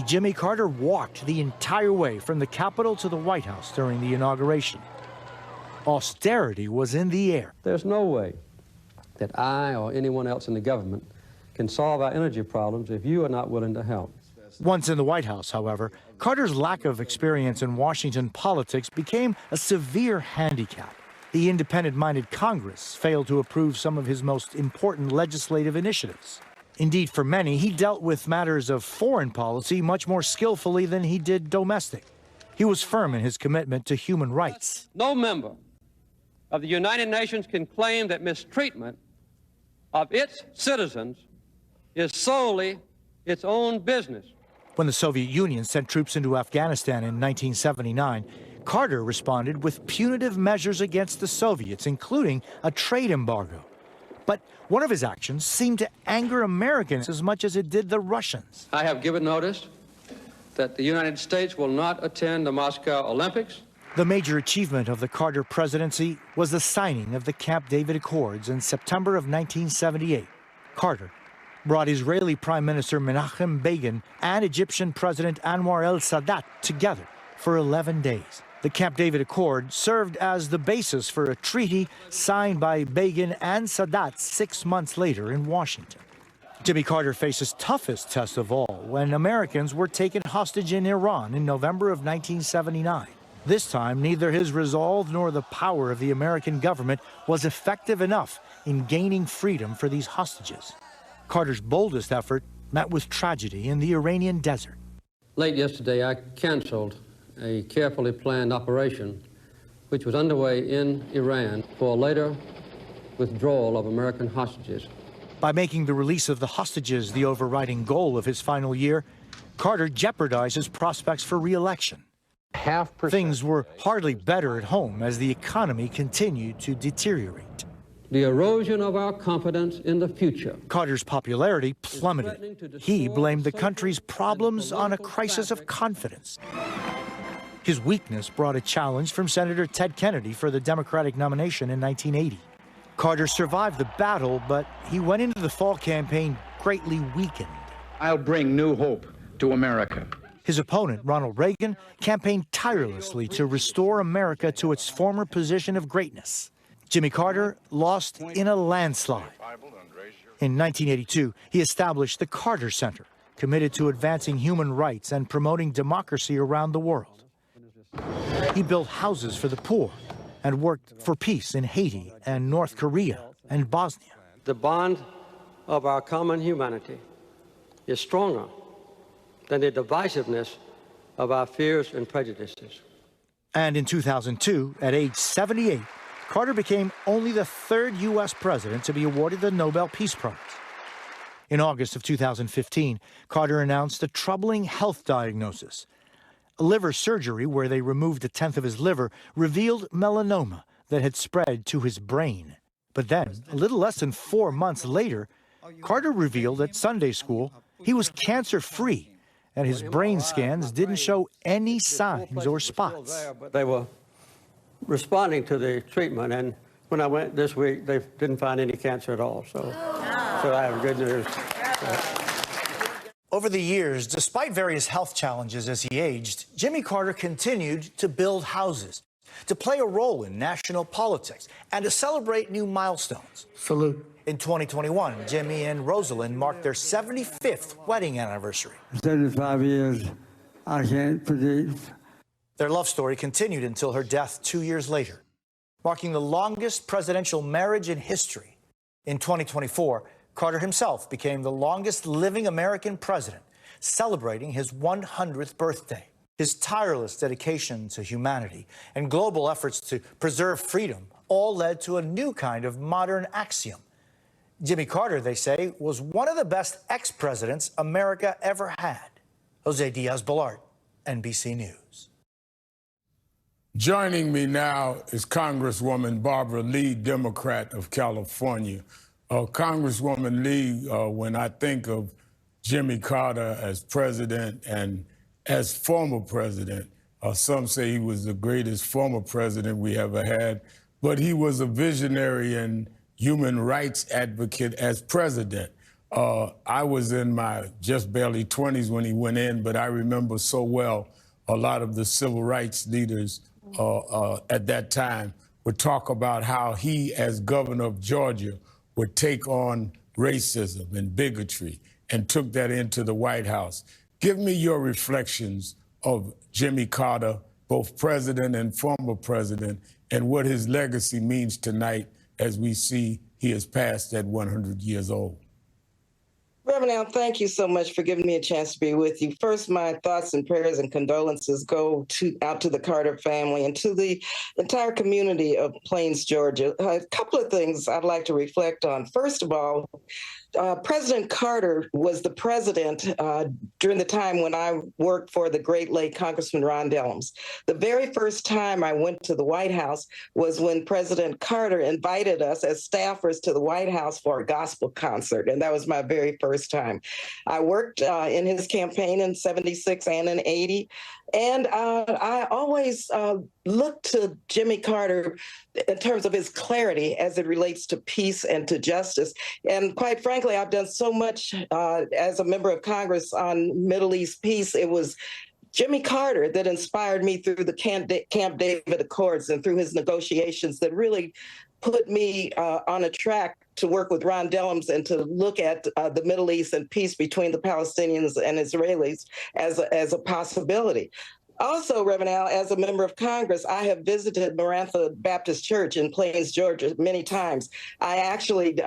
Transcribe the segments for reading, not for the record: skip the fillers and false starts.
Jimmy Carter walked the entire way from the Capitol to the White House during the inauguration. Austerity was in the air. There's no way that I or anyone else in the government can solve our energy problems if you are not willing to help. Once in the White House, however, Carter's lack of experience in Washington politics became a severe handicap. The independent-minded Congress failed to approve some of his most important legislative initiatives. Indeed, for many, he dealt with matters of foreign policy much more skillfully than he did domestic. He was firm in his commitment to human rights. No member of the United Nations can claim that mistreatment of its citizens is solely its own business. When the Soviet Union sent troops into Afghanistan in 1979, Carter responded with punitive measures against the Soviets, including a trade embargo. But one of his actions seemed to anger Americans as much as it did the Russians. I have given notice that the United States will not attend the Moscow Olympics. The major achievement of the Carter presidency was the signing of the Camp David Accords in September of 1978. Carter brought Israeli Prime Minister Menachem Begin and Egyptian President Anwar el-Sadat together for 11 days. The Camp David Accord served as the basis for a treaty signed by Begin and Sadat 6 months later in Washington. Jimmy Carter faced his toughest test of all when Americans were taken hostage in Iran in November of 1979. This time, neither his resolve nor the power of the American government was effective enough in gaining freedom for these hostages. Carter's boldest effort met with tragedy in the Iranian desert. Late yesterday, I canceled a carefully planned operation which was underway in Iran for a later withdrawal of American hostages. By making the release of the hostages the overriding goal of his final year, Carter jeopardized his prospects for re-election. Things were hardly better at home as the economy continued to deteriorate. The erosion of our confidence in the future. Carter's popularity plummeted. He blamed the country's problems on a crisis of confidence. His weakness brought a challenge from Senator Ted Kennedy for the Democratic nomination in 1980. Carter survived the battle, but he went into the fall campaign greatly weakened. I'll bring new hope to America. His opponent, Ronald Reagan, campaigned tirelessly to restore America to its former position of greatness. Jimmy Carter lost in a landslide. In 1982, he established the Carter Center, committed to advancing human rights and promoting democracy around the world. He built houses for the poor and worked for peace in Haiti and North Korea and Bosnia. The bond of our common humanity is stronger than the divisiveness of our fears and prejudices. And in 2002, at age 78, Carter became only the third U.S. president to be awarded the Nobel Peace Prize. In August of 2015, Carter announced a troubling health diagnosis. Liver surgery, where they removed a tenth of his liver, revealed melanoma that had spread to his brain. But then, a little less than 4 months later, Carter revealed at Sunday school he was cancer-free, and his brain scans didn't show any signs or spots. They were responding to the treatment, and when I went this week, they didn't find any cancer at all. So I have good news. Over the years, despite various health challenges as he aged, Jimmy Carter continued to build houses, to play a role in national politics, and to celebrate new milestones. Salute. In 2021, Jimmy and Rosalind marked their 75th wedding anniversary. 75 years, I can't predict. Their love story continued until her death 2 years later, marking the longest presidential marriage in history. In 2024, Carter himself became the longest living American president, celebrating his 100th birthday. His tireless dedication to humanity and global efforts to preserve freedom all led to a new kind of modern axiom. Jimmy Carter, they say, was one of the best ex-presidents America ever had. Jose Diaz-Balart, NBC News. Joining me now is Congresswoman Barbara Lee, Democrat of California. Congresswoman Lee, when I think of Jimmy Carter as president and as former president, some say he was the greatest former president we ever had, but he was a visionary and human rights advocate as president. I was in my just barely 20s when he went in, but I remember so well a lot of the civil rights leaders at that time would talk about how he, as governor of Georgia, would take on racism and bigotry and took that into the White House. Give me your reflections of Jimmy Carter, both president and former president, and what his legacy means tonight as we see he has passed at 100 years old. Reverend Al, thank you so much for giving me a chance to be with you. First, my thoughts and prayers and condolences go out to the Carter family and to the entire community of Plains, Georgia. A couple of things I'd like to reflect on. First of all, President Carter was the president during the time when I worked for the great late Congressman Ron Dellums. The very first time I went to the White House was when President Carter invited us as staffers to the White House for a gospel concert, and that was my very first time. I worked in his campaign in '76 and in '80, and I always looked to Jimmy Carter in terms of his clarity as it relates to peace and to justice. And quite frankly, I've done so much as a member of Congress on Middle East peace. It was Jimmy Carter that inspired me through the Camp David Accords and through his negotiations that really put me on a track to work with Ron Dellums and to look at the Middle East and peace between the Palestinians and Israelis as a possibility. Also, Reverend Al, as a member of Congress, I have visited Marantha Baptist Church in Plains, Georgia, many times. I actually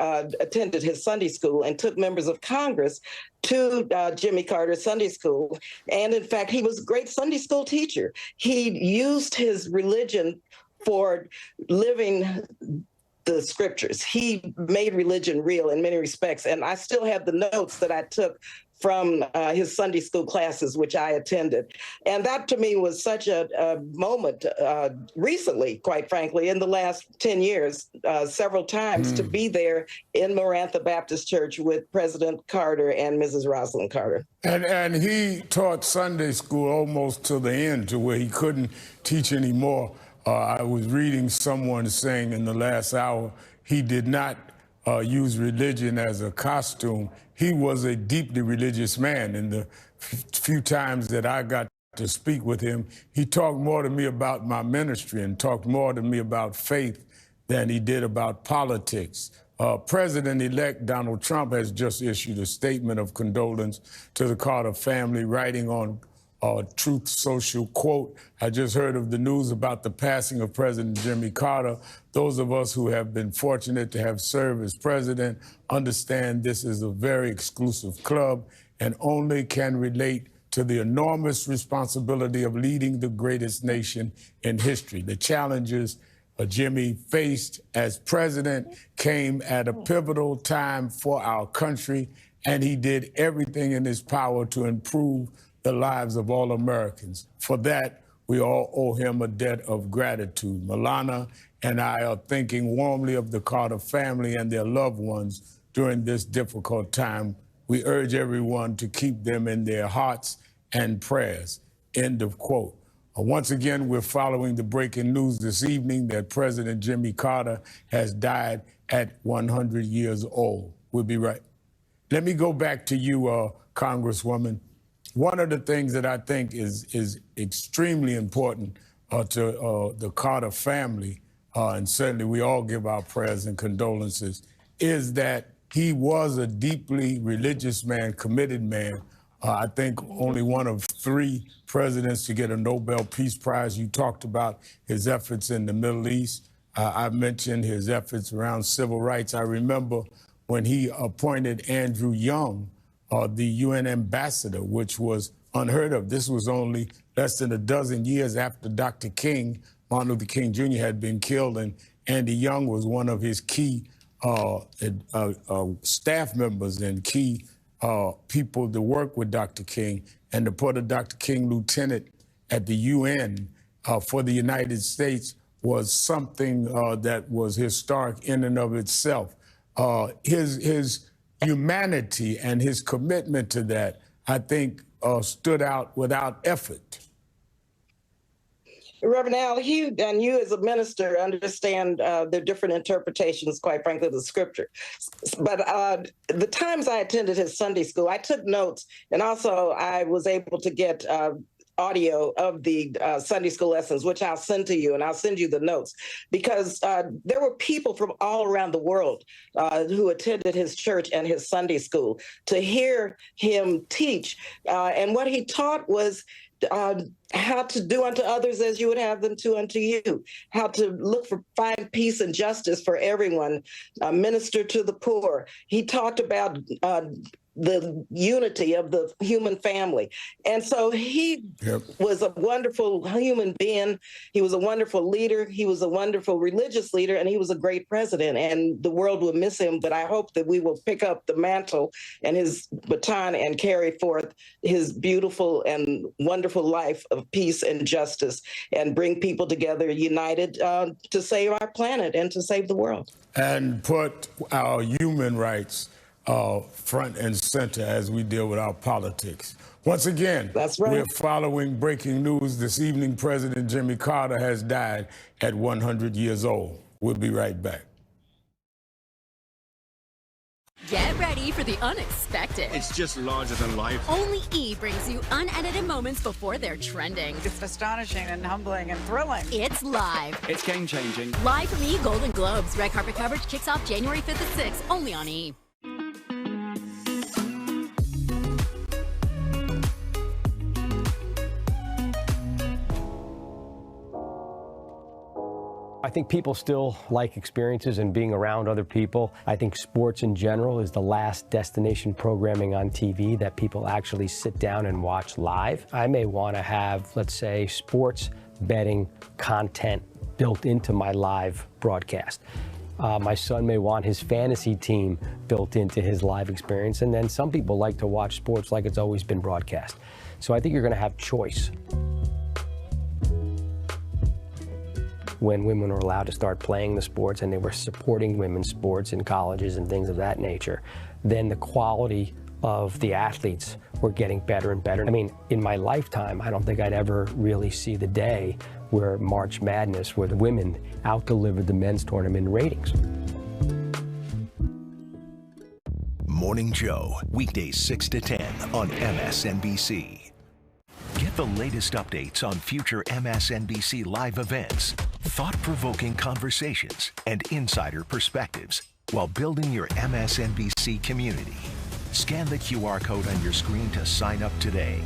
attended his Sunday school and took members of Congress to Jimmy Carter's Sunday school. And in fact, he was a great Sunday school teacher. He used his religion for living the scriptures. He made religion real in many respects. And I still have the notes that I took from his Sunday school classes, which I attended. And that to me was such a moment recently, quite frankly, in the last 10 years, several times to be there in Marantha Baptist Church with President Carter and Mrs. Rosalind Carter. And he taught Sunday school almost to the end, to where he couldn't teach anymore. I was reading someone saying in the last hour, he did not use religion as a costume. He was a deeply religious man. In the few times that I got to speak with him, he talked more to me about my ministry and talked more to me about faith than he did about politics. President-elect Donald Trump has just issued a statement of condolence to the Carter family, writing on Truth Social, quote, I just heard of the news about the passing of President Jimmy Carter. Those of us who have been fortunate to have served as president understand this is a very exclusive club and only can relate to the enormous responsibility of leading the greatest nation in history. The challenges Jimmy faced as president came at a pivotal time for our country, and he did everything in his power to improve the lives of all Americans. For that, we all owe him a debt of gratitude. Milana and I are thinking warmly of the Carter family and their loved ones during this difficult time. We urge everyone to keep them in their hearts and prayers. End of quote. Once again, we're following the breaking news this evening that President Jimmy Carter has died at 100 years old. We'll be right. Let me go back to you, Congresswoman. One of the things that I think is extremely important to the Carter family, and certainly we all give our prayers and condolences, is that he was a deeply religious man, committed man. I think only one of 3 presidents to get a Nobel Peace Prize. You talked about his efforts in the Middle East. I mentioned his efforts around civil rights. I remember when he appointed Andrew Young the UN ambassador, which was unheard of. This was only less than a dozen years after Dr. King, Martin Luther King Jr. had been killed, and Andy Young was one of his key staff members and key people to work with Dr. King. And to put a Dr. King lieutenant at the UN for the United States was something that was historic in and of itself. His humanity and his commitment to that, I think, stood out without effort. Reverend Al, you as a minister understand the different interpretations, quite frankly, of the scripture. But the times I attended his Sunday school, I took notes, and also I was able to get audio of the Sunday school lessons, which I'll send to you, and I'll send you the notes, because there were people from all around the world who attended his church and his Sunday school to hear him teach. And what he taught was how to do unto others as you would have them do unto you, how to look for find peace and justice for everyone, minister to the poor. He talked about the unity of the human family. And so he was a wonderful human being. He was a wonderful leader. He was a wonderful religious leader, and he was a great president. And the world will miss him, but I hope that we will pick up the mantle and his baton and carry forth his beautiful and wonderful life of peace and justice, and bring people together united to save our planet and to save the world. And put our human rights front and center as we deal with our politics. Once again, that's right. We're following breaking news this evening. President Jimmy Carter has died at 100 years old. We'll be right back. Get ready for the unexpected. It's just larger than life. Only E brings you unedited moments before they're trending. It's astonishing and humbling and thrilling. It's live. It's game-changing. Live from E! Golden Globes. Red carpet coverage kicks off January 5th at 6, only on E! I think people still like experiences and being around other people. I think sports in general is the last destination programming on TV that people actually sit down and watch live. I may want to have, let's say, sports betting content built into my live broadcast. My son may want his fantasy team built into his live experience, and then some people like to watch sports like it's always been broadcast. So I think you're going to have choice. When women were allowed to start playing the sports and they were supporting women's sports in colleges and things of that nature, then the quality of the athletes were getting better and better. I mean, in my lifetime, I don't think I'd ever really see the day where March Madness, where the women out-delivered the men's tournament in ratings. Morning Joe, weekdays 6 to 10 on MSNBC. Get the latest updates on future MSNBC live events, thought-provoking conversations, and insider perspectives while building your MSNBC community. Scan the QR code on your screen to sign up today.